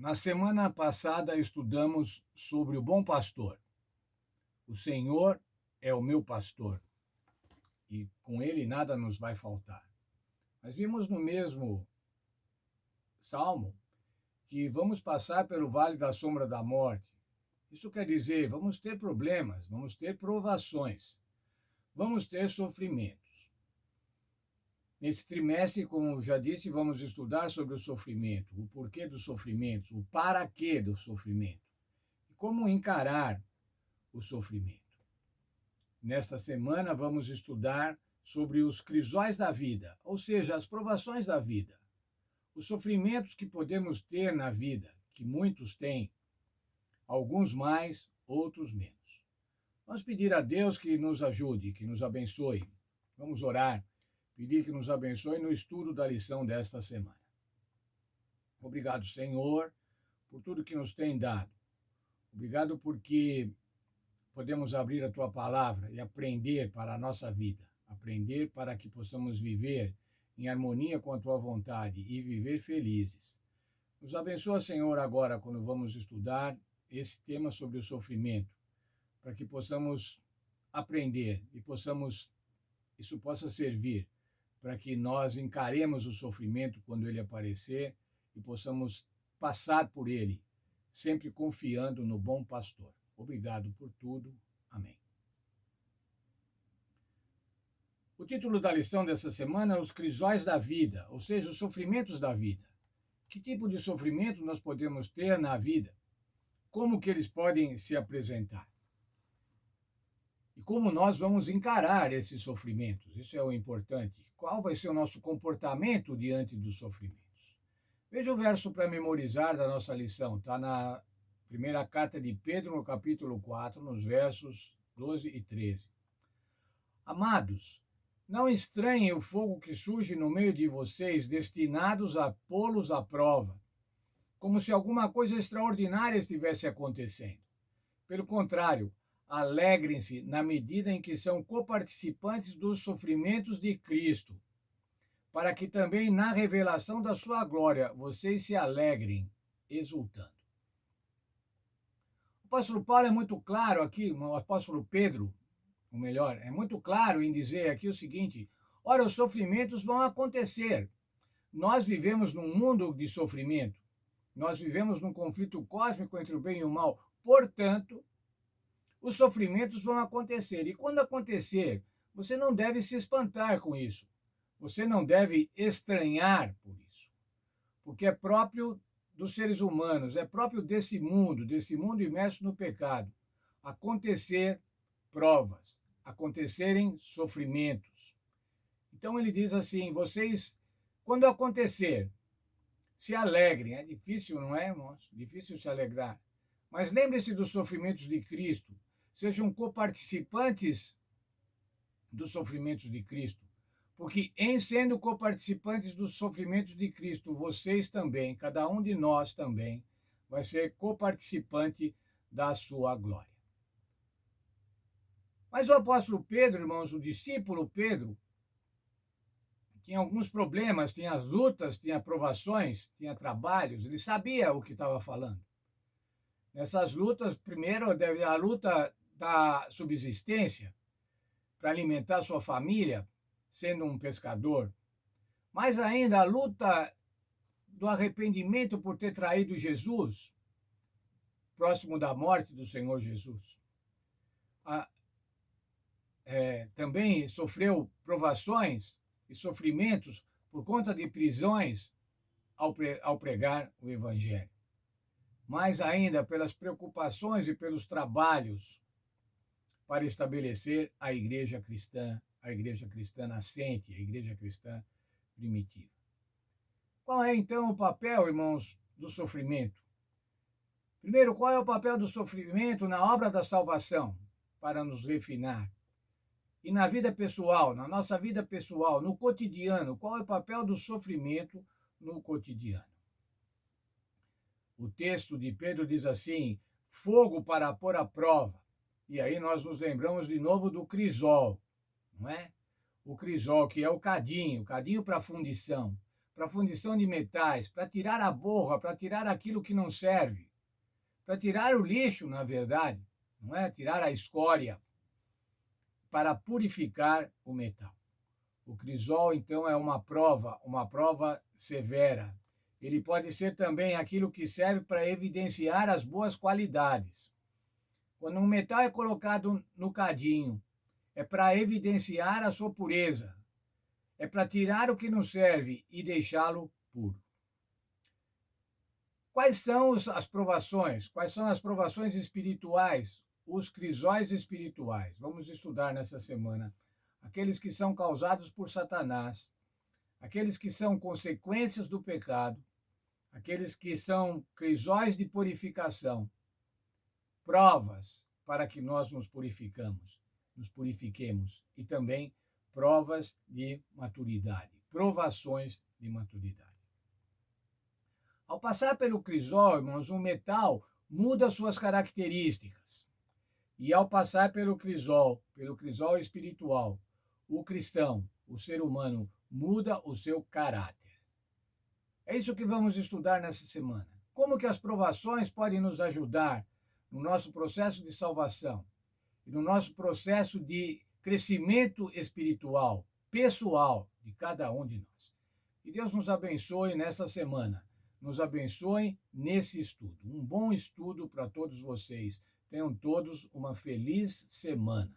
Na semana passada estudamos sobre o bom pastor. O Senhor é o meu pastor e com ele nada nos vai faltar. Mas vimos no mesmo salmo que vamos passar pelo vale da sombra da morte. Isso quer dizer, vamos ter problemas, vamos ter provações, vamos ter sofrimentos. Nesse trimestre, como já disse, vamos estudar sobre o sofrimento, o porquê dos sofrimentos, o para quê do sofrimento e como encarar o sofrimento. Nesta semana, vamos estudar sobre os crisóis da vida, ou seja, as provações da vida, os sofrimentos que podemos ter na vida, que muitos têm, alguns mais, outros menos. Vamos pedir a Deus que nos ajude, que nos abençoe. Vamos orar, pedir que nos abençoe no estudo da lição desta semana. Obrigado, Senhor, por tudo que nos tem dado. Obrigado porque podemos abrir a tua palavra e aprender para a nossa vida, aprender para que possamos viver em harmonia com a tua vontade e viver felizes. Nos abençoa, Senhor, agora quando vamos estudar esse tema sobre o sofrimento, para que possamos aprender e isso possa servir para que nós encaremos o sofrimento quando ele aparecer e possamos passar por ele, sempre confiando no bom pastor. Obrigado por tudo. Amém. O título da lição dessa semana é Os Crisóis da Vida, ou seja, os sofrimentos da vida. Que tipo de sofrimento nós podemos ter na vida? Como que eles podem se apresentar? E como nós vamos encarar esses sofrimentos? Isso é o importante. Qual vai ser o nosso comportamento diante dos sofrimentos? Veja o verso para memorizar da nossa lição. Está na primeira carta de Pedro, no capítulo 4, nos versos 12 e 13. Amados, não estranhem o fogo que surge no meio de vocês, destinados a pô-los à prova, como se alguma coisa extraordinária estivesse acontecendo. Pelo contrário, alegrem-se na medida em que são coparticipantes dos sofrimentos de Cristo, para que também na revelação da sua glória vocês se alegrem, exultando. O apóstolo Paulo é muito claro aqui, o apóstolo Pedro, ou melhor, é muito claro em dizer aqui o seguinte: ora, os sofrimentos vão acontecer. Nós vivemos num mundo de sofrimento. Nós vivemos num conflito cósmico entre o bem e o mal. Portanto, os sofrimentos vão acontecer. E quando acontecer, você não deve se espantar com isso. Você não deve estranhar por isso. Porque é próprio dos seres humanos, é próprio desse mundo imerso no pecado, acontecer provas, acontecerem sofrimentos. Então ele diz assim: vocês, quando acontecer, se alegrem. É difícil, não é, irmãos? Difícil se alegrar. Mas lembre-se dos sofrimentos de Cristo. Sejam coparticipantes dos sofrimentos de Cristo. Porque em sendo coparticipantes dos sofrimentos de Cristo, vocês também, cada um de nós também, vai ser coparticipante da sua glória. Mas o apóstolo Pedro, irmãos, o discípulo Pedro, tinha alguns problemas, tinha as lutas, tinha provações, tinha trabalhos, ele sabia o que estava falando. Nessas lutas, primeiro, a luta da subsistência, para alimentar sua família, sendo um pescador. Mas ainda a luta do arrependimento por ter traído Jesus, próximo da morte do Senhor Jesus. Também sofreu provações e sofrimentos por conta de prisões ao pregar o Evangelho. Mais ainda pelas preocupações e pelos trabalhos para estabelecer a igreja cristã nascente, a igreja cristã primitiva. Qual é, então, o papel, irmãos, do sofrimento? Primeiro, qual é o papel do sofrimento na obra da salvação, para nos refinar? E na vida pessoal, na nossa vida pessoal, no cotidiano, qual é o papel do sofrimento no cotidiano? O texto de Pedro diz assim: fogo para pôr à prova. E aí nós nos lembramos de novo do crisol, não é? O crisol, que é o cadinho para fundição. para fundição de metais, para tirar a borra, para tirar aquilo que não serve, para tirar o lixo, na verdade, não é? Tirar a escória, para purificar o metal. O crisol, então, é uma prova severa. Ele pode ser também aquilo que serve para evidenciar as boas qualidades. Quando um metal é colocado no cadinho, é para evidenciar a sua pureza, é para tirar o que não serve e deixá-lo puro. Quais são as provações? Quais são as provações espirituais? Os crisóis espirituais. Vamos estudar nessa semana. Aqueles que são causados por Satanás, aqueles que são consequências do pecado, aqueles que são crisóis de purificação, provas para que nós nos purifiquemos, e também provas de maturidade, provações de maturidade. Ao passar pelo crisol, irmãos, o metal muda suas características. E ao passar pelo crisol espiritual, o cristão, o ser humano, muda o seu caráter. É isso que vamos estudar nessa semana. Como que as provações podem nos ajudar no nosso processo de salvação e no nosso processo de crescimento espiritual, pessoal de cada um de nós. Que Deus nos abençoe nesta semana. Nos abençoe nesse estudo. Um bom estudo para todos vocês. Tenham todos uma feliz semana.